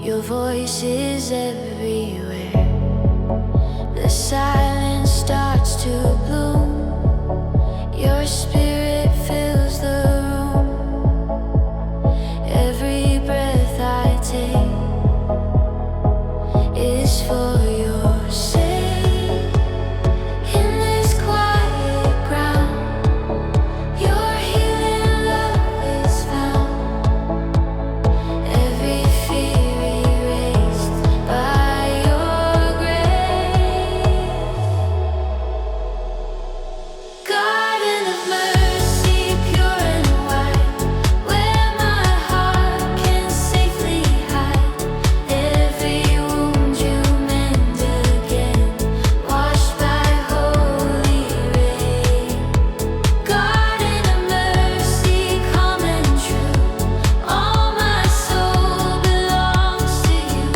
Your voice is everywhere. The silence starts to bloom. Your spirit fills the room. Every breath I take is for your sake. In this quiet ground, your healing love is found. Every fear erased by your grace. Garden of mercy, pure and white, where my heart can safely hide. Every wound you mend again, washed by holy rain. Garden of mercy, calm and true, all my soul belongs to you.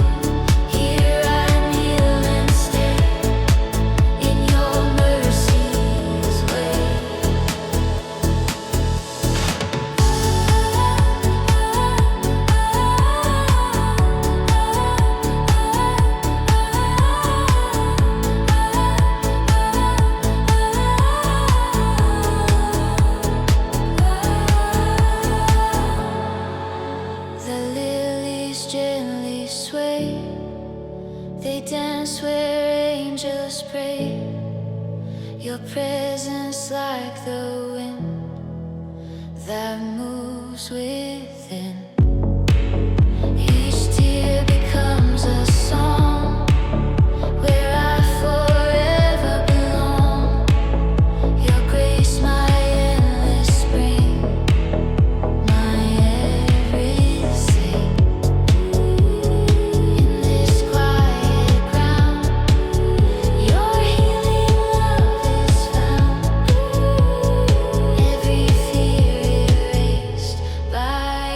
Here I kneel and stay in your mercy's way. The lilies gently sway, they dance where angels pray. Your presence like the wind that moves within. Each tear becomes a song where I forever belong. Your grace, my endless spring, my everything. In this quiet ground, your healing love is found. Every fear erased by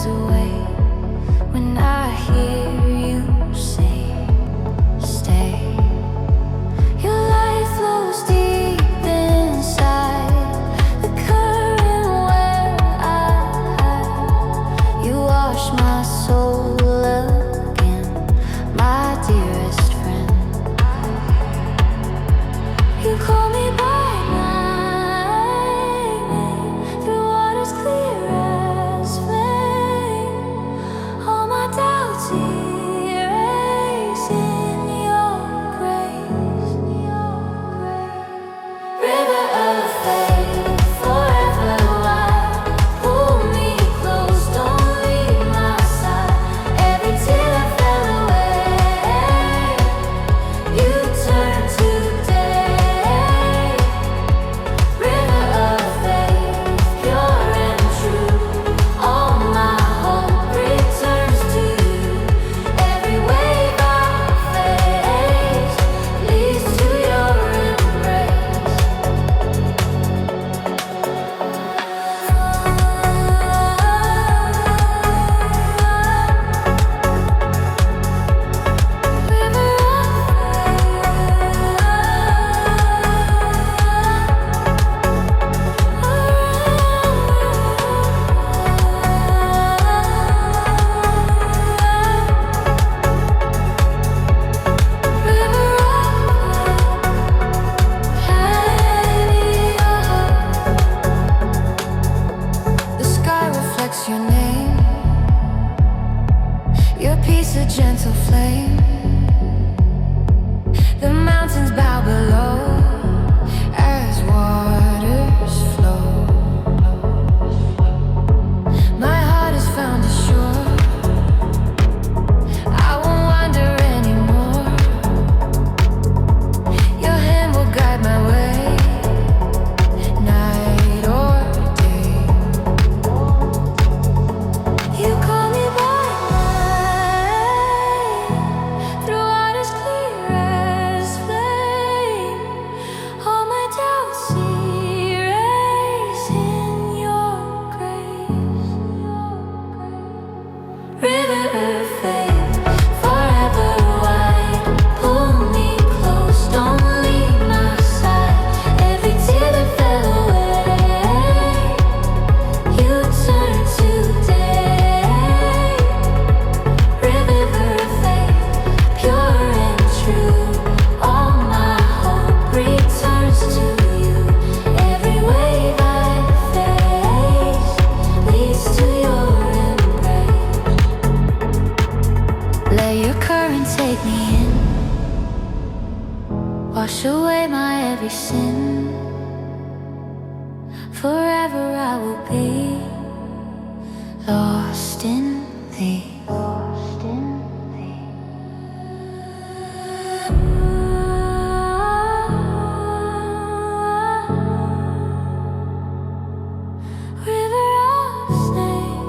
away when I hear you say, stay. Your light flows deep inside the current where I hide. You wash my soul again, my dearest friend. You call me by name through waters clear as flame. All my doubts erase in your grace. River of faith, forever wide. Pull me close, don't leave my side. Every tear that fell away, you turn to day. River of faith, pure and true. All my hope returns to you. Every wave I face leads to your embrace. The sky reflects your name, your peace a gentle flame. The mountains bow below as waters flow. My heart has found a shore. I won't wander anymore. Your hand will guide my way, night or day. You call me by name through waters clear as flame. All my doubts erase in your grace. River of faith, forever wide. Pull me close, don't leave my side. Every tear that fell away, you turn to day. River of faith, pure and true. All my hope returns to you. Every wave I face leads to your embrace. Let your current take me in, wash away my every sin. Forever I will be lost in thee. Lost in thee. River of snake.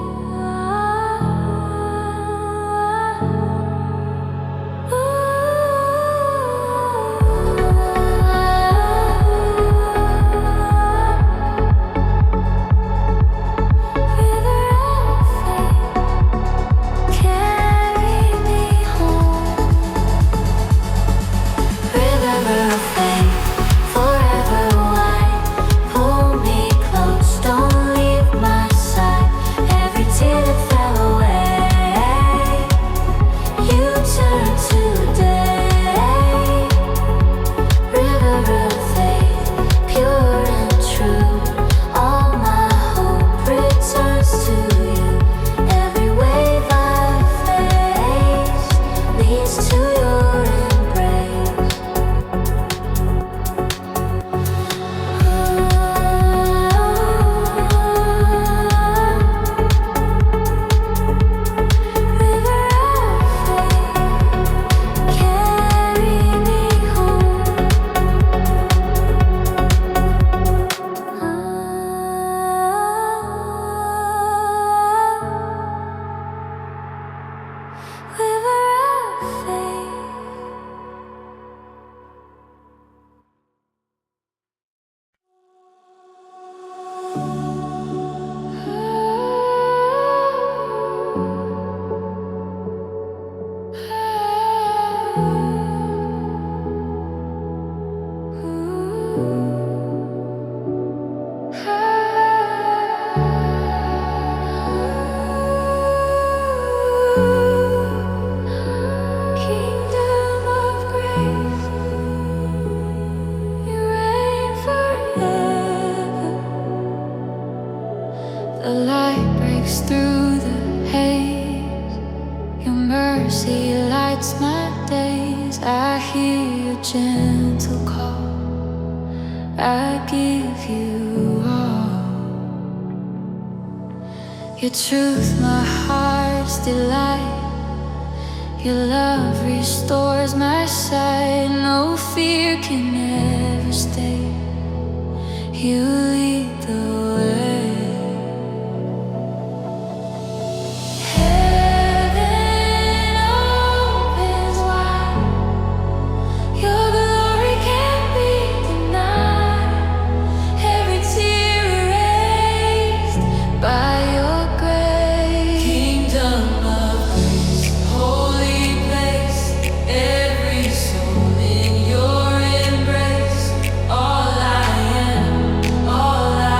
mercy lights my days. I hear your gentle call. I give you all. Your truth, my heart's delight. Your love restores my sight. No fear can ever stay. You lead the way. Heaven opens wide. Your glory can't be denied. Every tear erased by your grace. Kingdom of grace, holy place. Every soul in your embrace. All I am, all I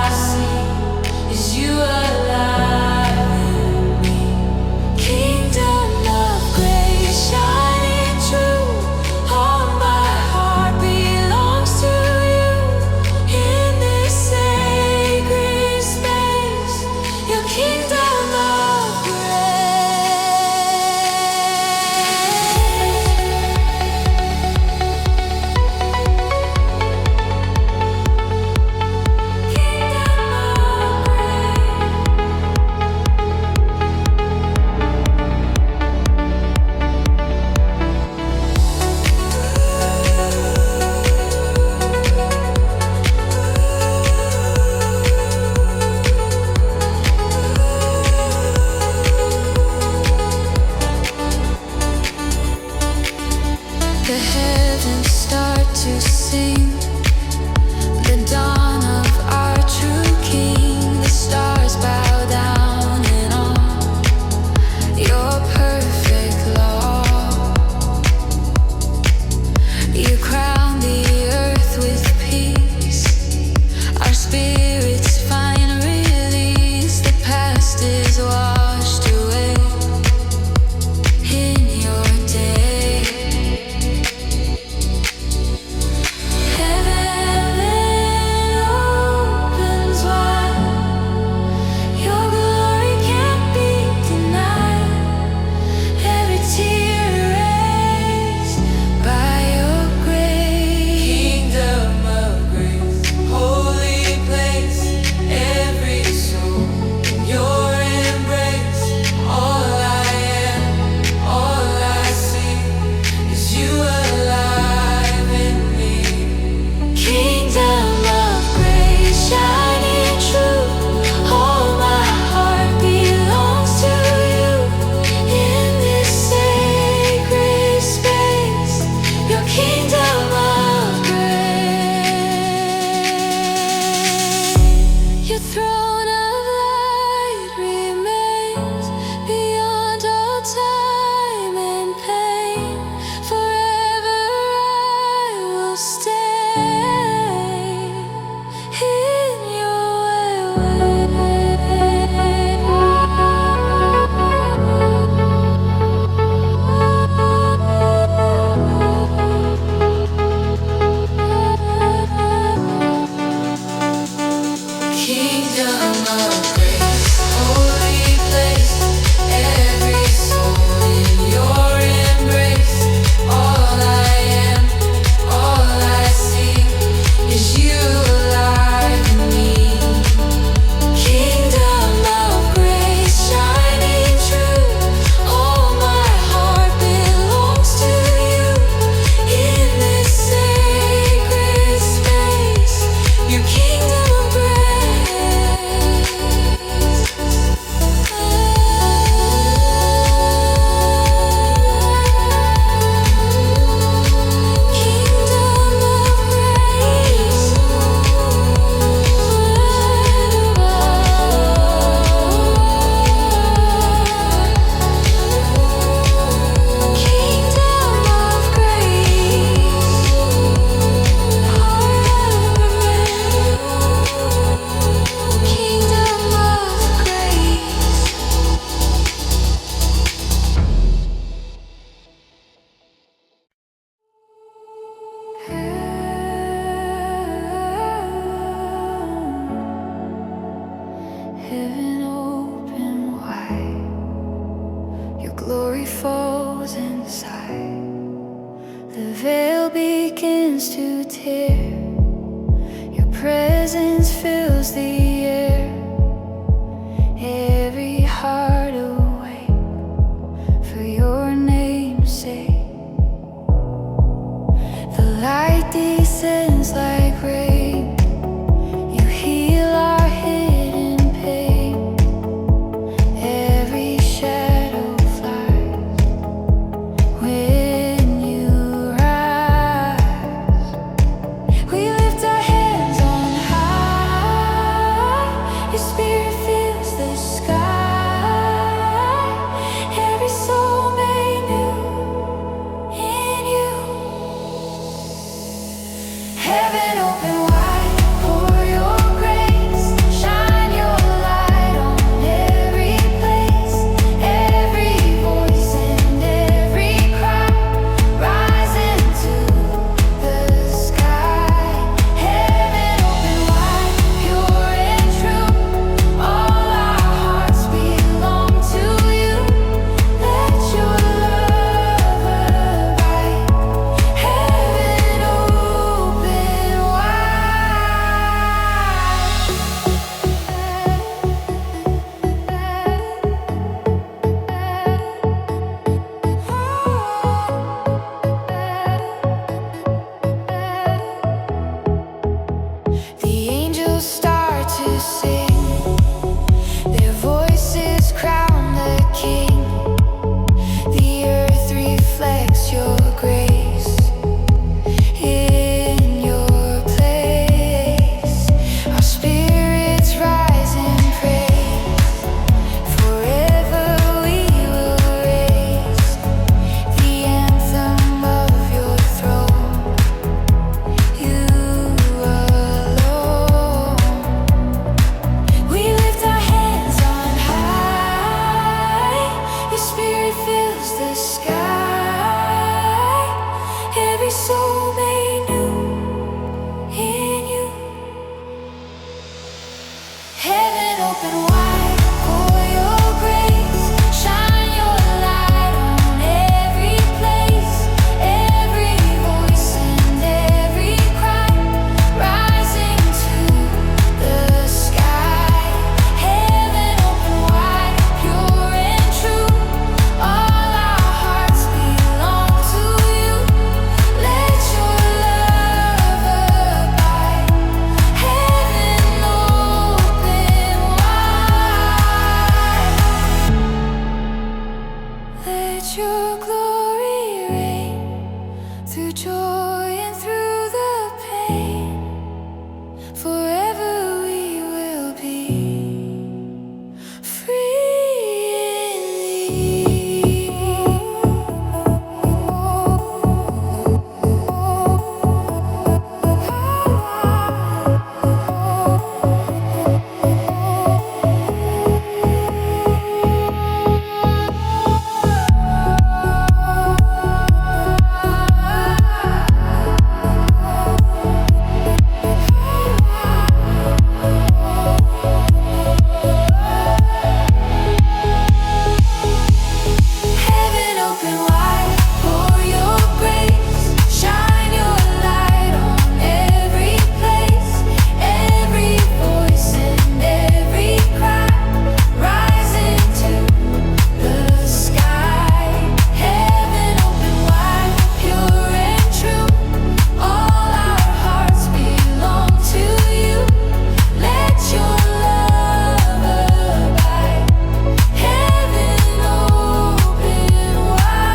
glory falls inside. The veil begins to tear. Your presence fills the air. Every heart awake for your name's sake. The light descends like rain. You heal our hidden pain. Every shadow flies when you rise. We lift our hands on high. Your spirit fills the sky. Every soul made new in you. Heaven open wide, pour your grace, shine your light on every place, every voice and every cry, rise into the sky. Heaven open wide, pure and true, all our hearts belong to you. Let your love abide. Heaven open wide. The angels start to sing. Their voices crown the King. The earth reflects your grace. In your place, our spirits rise and praise. Forever we will raise the anthem of your throne. You alone. We lift our hands on high. Your spirit fills the sky. Every soul made new in you. Heaven open wide, pour your grace, shine your light on every place, every voice and every cry, rising to the sky. Heaven open wide, pure and true, all our hearts belong to you. Let your love abide. Heaven open wide. Let your glory reign through joy and through the pain. Forever we will be Heaven open wide, pour your grace, shine your light on every place, every voice and every cry, rising to the sky. Heaven open wide, pure and true, all our hearts belong to you. Let your love abide. Heaven open wide.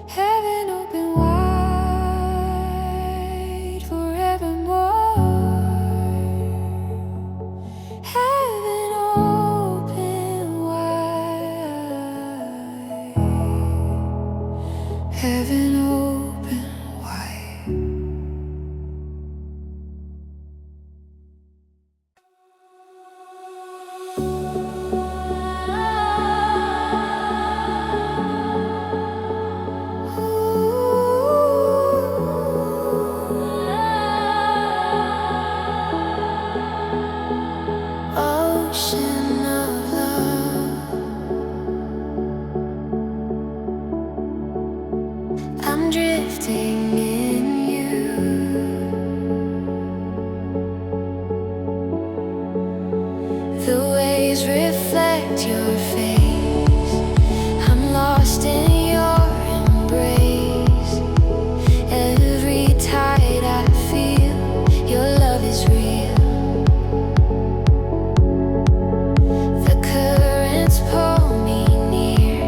Heaven open wide forevermore. Heaven open wide. Heaven open wide. uplifting in you. The waves reflect your face. I'm lost in your embrace. Every tide I feel, your love is real. The currents pull me near.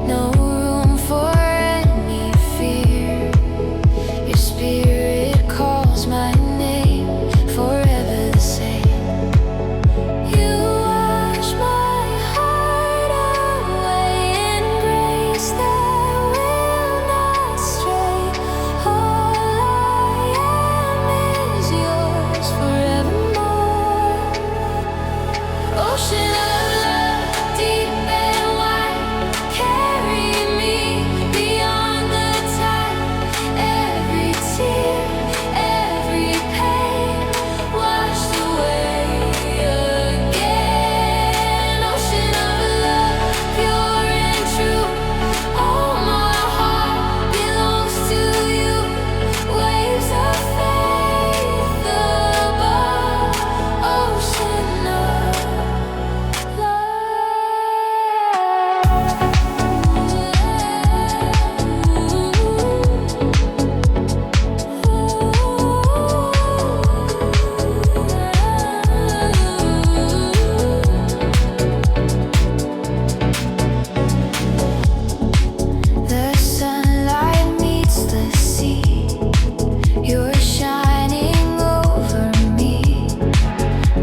No room for any fear. Your spirit calls my name, forever the same. You wash my heart away in grace that will not stray. All I am is yours forevermore. Ocean of love, deep and wide, carry me beyond the tide. Every tear, every pain, washed away again. Ocean of love, pure and true. All my heart belongs to you. Waves of faith above. Ocean of the sunlight meets the sea. You're shining over me.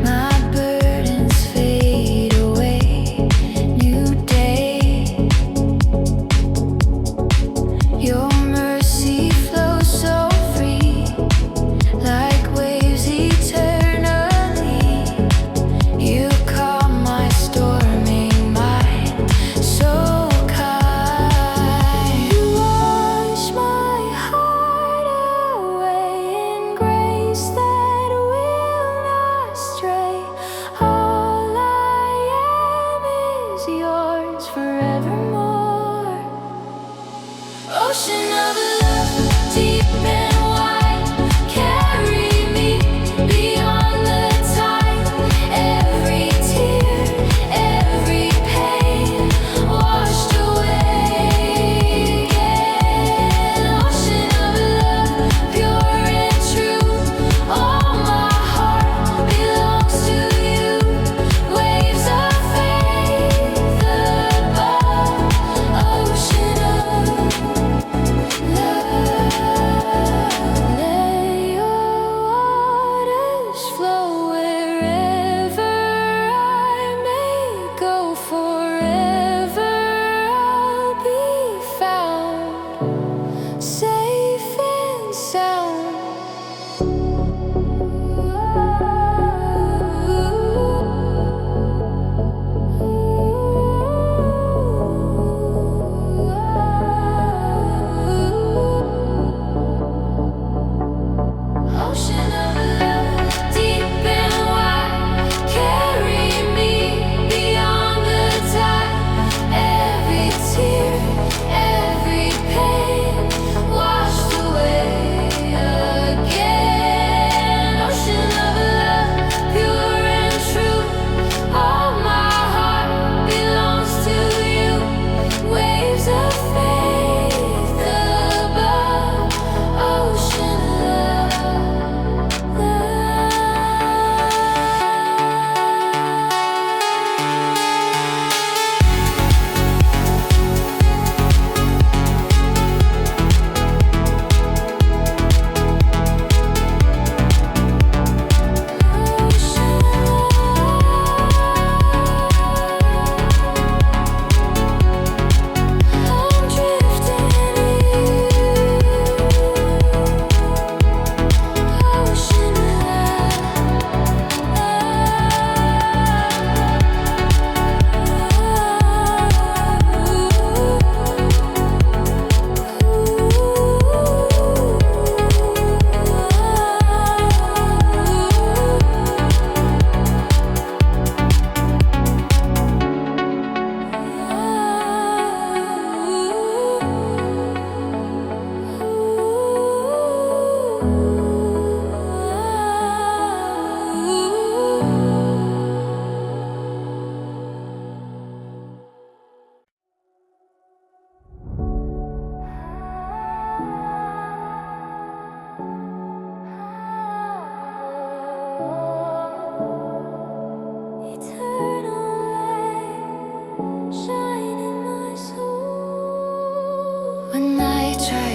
My burdens fade away. New day. Your mercy flows so free, like waves eternally. You calm my storming mind, so kind. You wash my heart away in grace that will not stray. All I am is yours forevermore. Ocean of love, deep and wide, carry me beyond the tide. Every tear, every pain, washed away again. Ocean of love, pure and true. All my heart belongs to you. Waves of faith above. Ocean of love.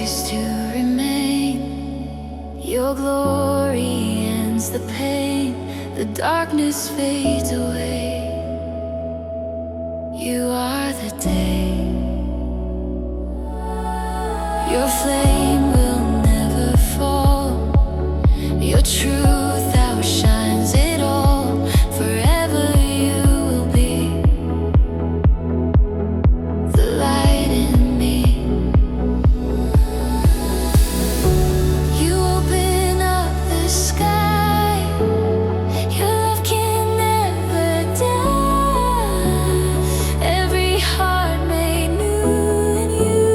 choose to remain. Your glory ends the pain, the darkness fades away. You are the day. Your flame will never fall. Your truth outshines it all. Forever you will be the light in me. You open up the sky. Your love can never die. Every heart made new in you.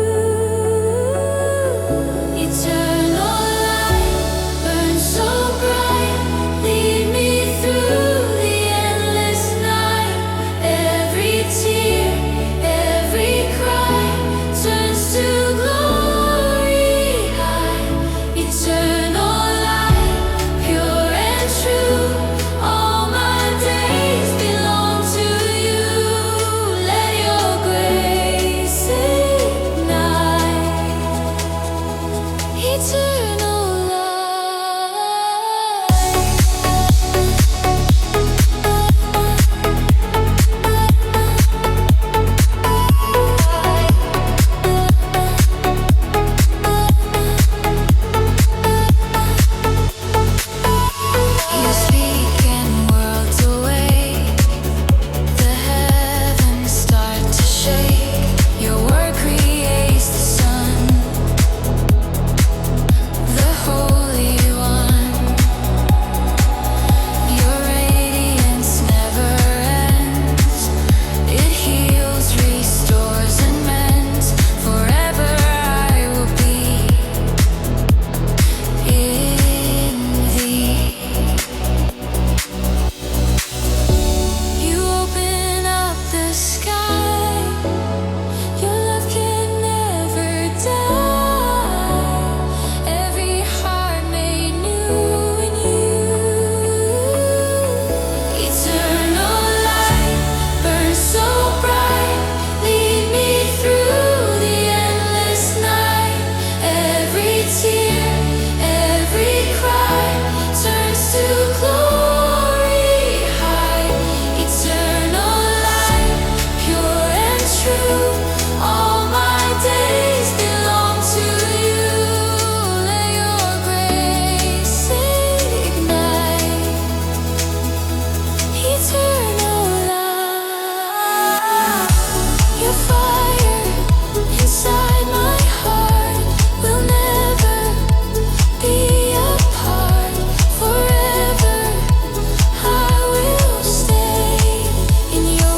Eternal light burns so bright. Lead me through the endless night. Every tear, every cry turns to glory high. Eternal light, pure and true. All my days belong to you. Let your grace ignite. Eternal you speak and worlds awake. The heavens start to shake. Your word creates the sun, the Holy One. Your radiance never ends. It heals, restores, and mends. Forever I will be in thee. You open up the sky. Your love can never die. Every heart made new in you. Eternal light burns so bright. Lead me through the endless night. Every tear, every cry turns to glory high. Eternal light, pure and true. All my days belong to you. Let your grace ignite. Eternal light. Your fire inside my heart will never be apart. Forever I will stay in your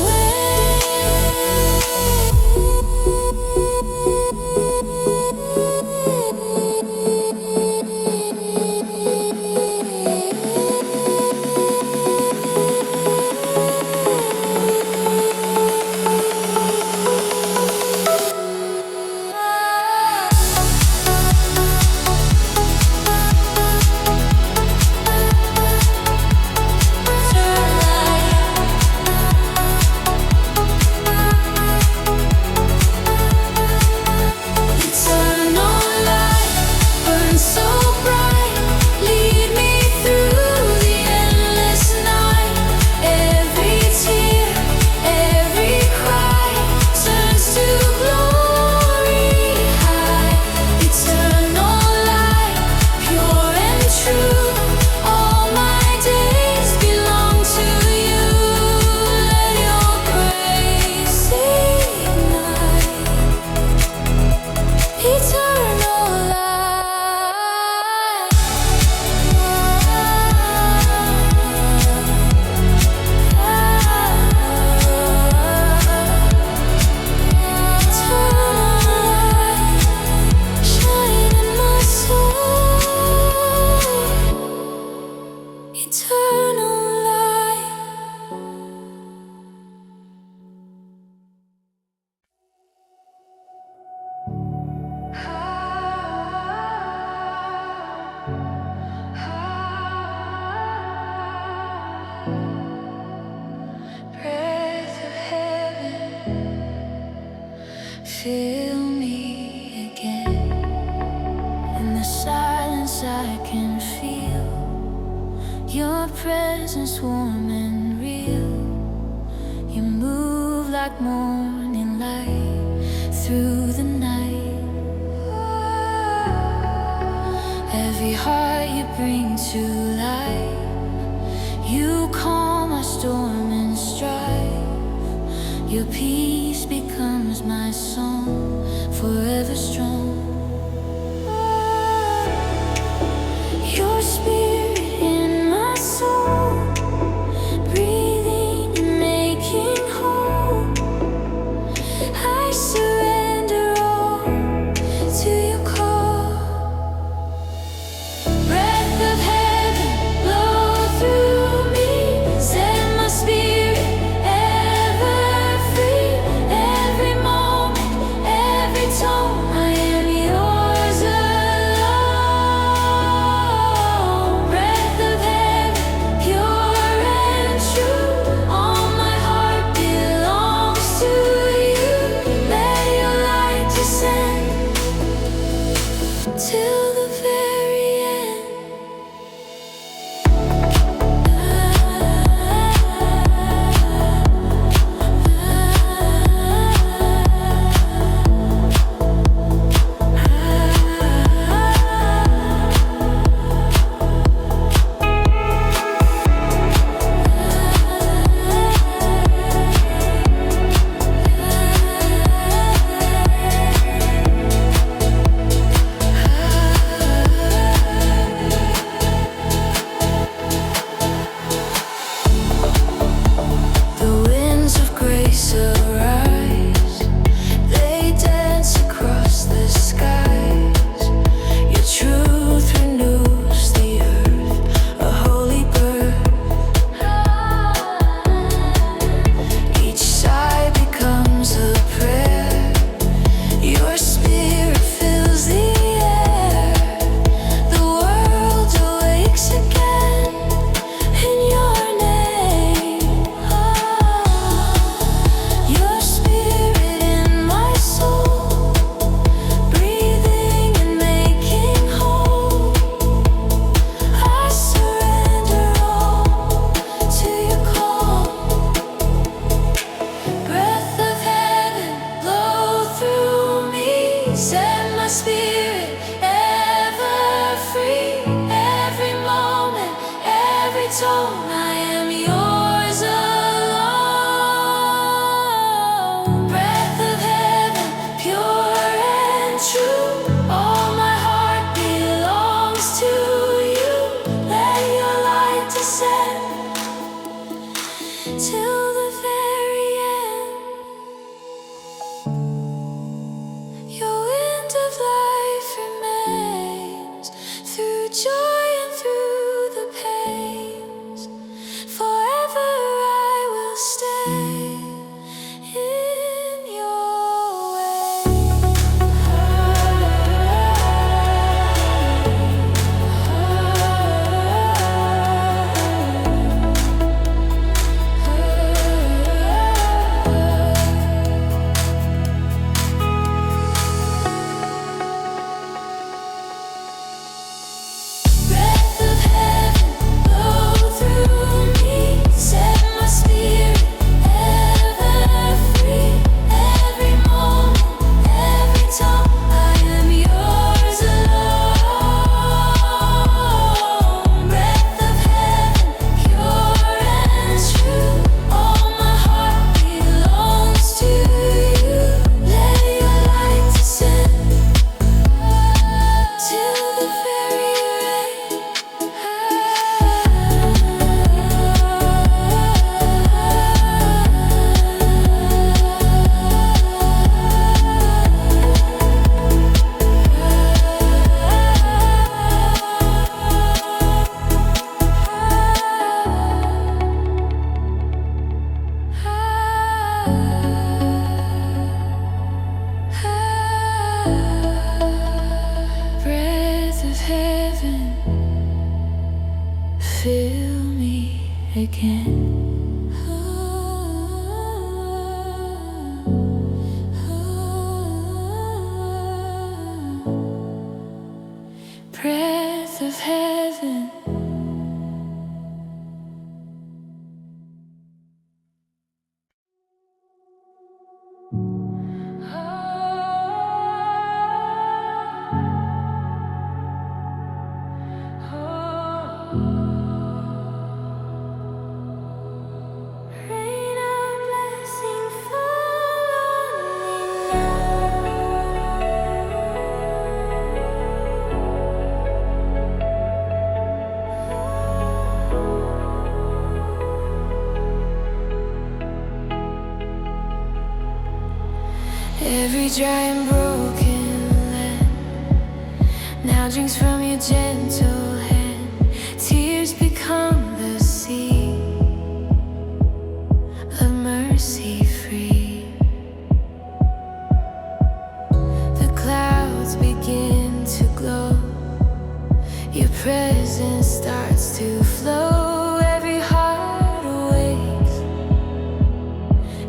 Eternal light burns so bright. Lead me through the endless night. Every tear, every cry turns to glory high. Eternal light, pure and true. All my days belong to you. Let your grace ignite. Eternal light. Eternal light, shine in my soul. Eternal light. Breath of heaven, fill me again. through the night. Every heart you bring to life. You calm my storm and strife. Your peace becomes my song, forever strong. Your spirit in my soul, breathing and making whole. I surrender all to your call. Breath of heaven, blow through me. Set my spirit ever free. Every moment, every tone, I am yours alone. Breath of heaven, pure and true. All my heart belongs to you. Let your light descend till the very end. The winds of grace arise, they dance across the skies. Your truth renews the earth, a holy birth. Each sigh becomes a prayer. Your spirit fills the air. The world awakes again in your name. Your spirit in my soul, breathing and making whole. I surrender all to your call. Breath of heaven, blow through me. Set my spirit ever free. Every moment, every tone, I am yours alone. Breath of heaven, pure and true. All my heart belongs to you. Let your light descend till the very end. Your wind of life remains through joy and through the pains. Forever I will stay in your way. Breath of heaven, blow through me. Set my spirit ever free. Every moment, every tone, I am yours alone. Breath of heaven, pure and true. All my heart belongs to you. Let your light descend till the very end. Breath of heaven, fill me again. Breath of heaven. Oh Every dry and broken land now drinks from your gentle hand. Tears become the sea of mercy free. The clouds begin to glow. Your presence starts to flow. Every heart awakes.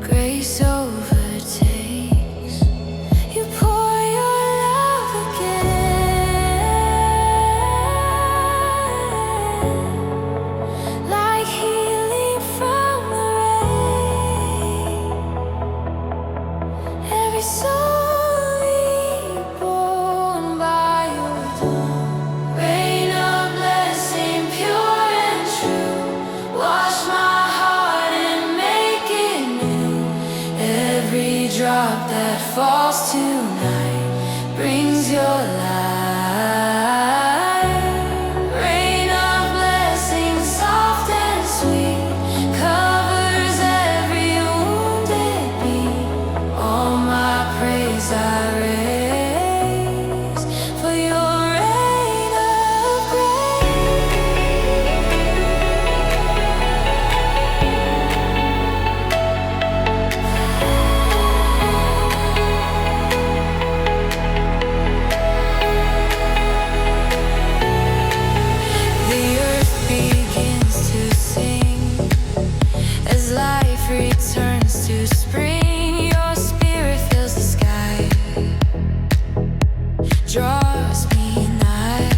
Grace overtakes. You pour your love again, like healing from the rain. Every soul reborn by your dawn. Rain of blessing, pure and true. Wash my heart and make it new. Every drop that falls tonight brings your light. Rain of blessing, soft and sweet, covers every wounded beat. All my praise I raise for your reign of grace. The earth begins to sing as life returns to spring. Your spirit fills the sky, draws me nigh.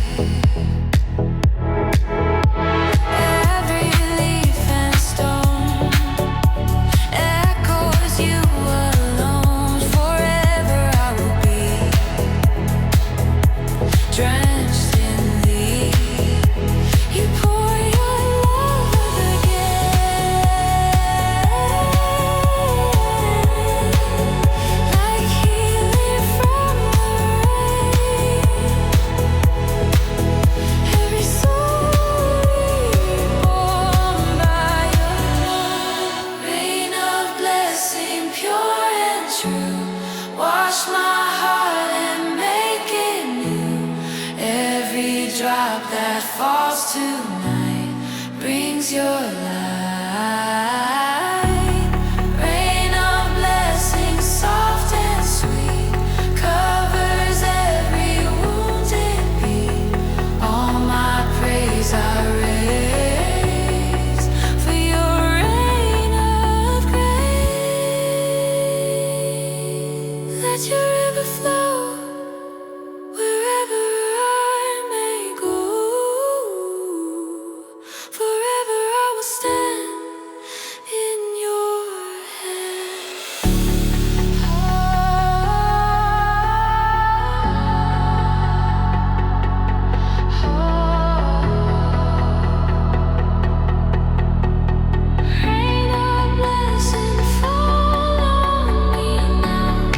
Every leaf and stone echoes you alone. Forever I will be drenched in thee. You pour your love again, like healing from the rain. Every soul reborn by your love. Rain of blessing, pure and true. Wash my heart and make it new. Every drop that falls tonight brings your light. Rain of blessing, soft and sweet, covers every wounded beat. All my praise I raise for your reign of grace. Let your river flow wherever I may go. Forever I will stand in your Rain of blessing, fall on me now.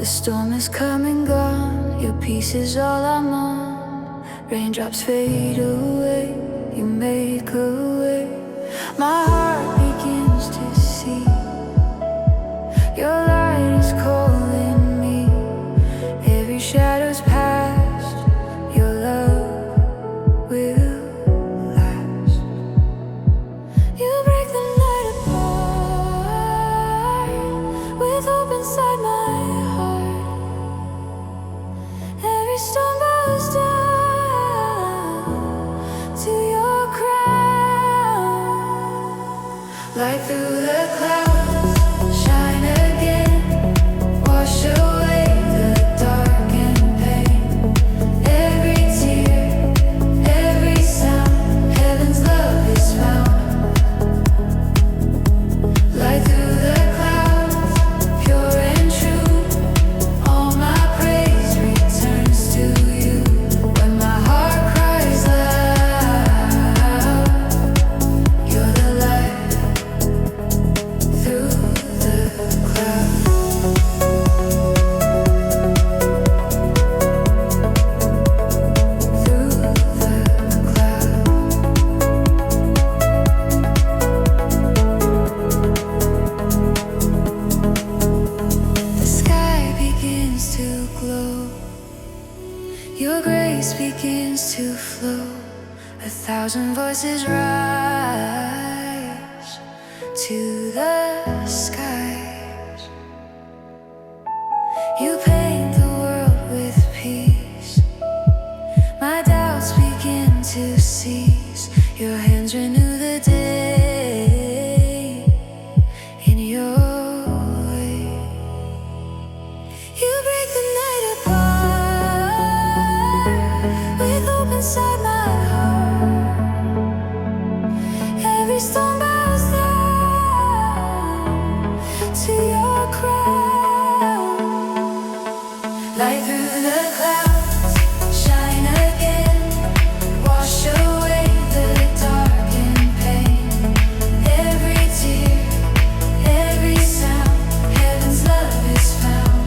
The storm is come and gone, your peace is all I'm on. Raindrops fade away, you make a way. My heart begins to see your light is calling me. Every shadow's past, your love will last. You break the night apart with hope inside my heart. Every stone bows down to your crown. Light through the clouds, shine again, wash away the dark and pain. Every tear, every sound, heaven's love is found. Light through the clouds, pure and true. All my praise returns to you. When my heart cries loud, you're the light through the clouds. Through the clouds. The sky begins to glow, your grace begins to flow. 1,000 voices rise to the skies. You paint the world with peace. My doubts begin to cease. Your hands renew the day in your way. You break the night apart with hope inside my heart. Every stone bows down to your crown. Light through the clouds, shine again, wash away the dark and pain. Every tear, every sound, heaven's love is found.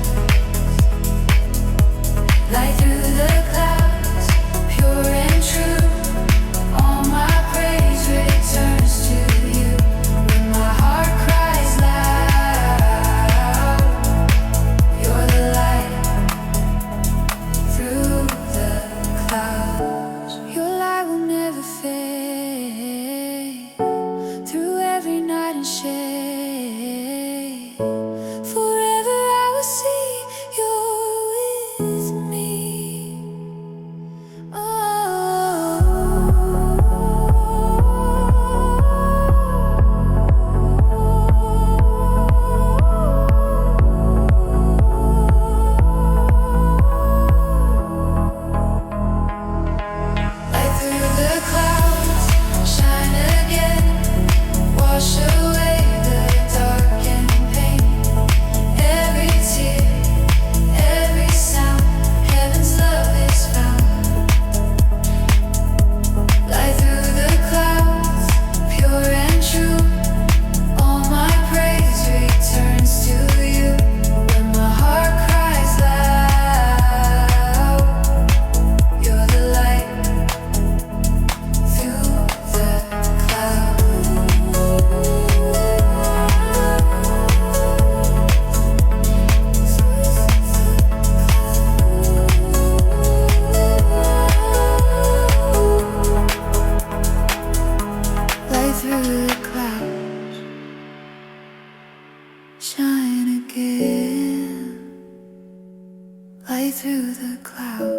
Light through the clouds, pure and true. All my praise returns to you. When my heart cries loud, you're the light through the clouds. Your light will never fade. Through every night and shade, forever I will see you're with me. Light through the clouds, shine again, wash away the dark and pain. Every tear, every sound, heaven's love is found. Light through the clouds, pure and true. All my praise returns to you. When my heart cries loud, you're the light through the clouds. Light through the clouds, shine again. Light through the clouds.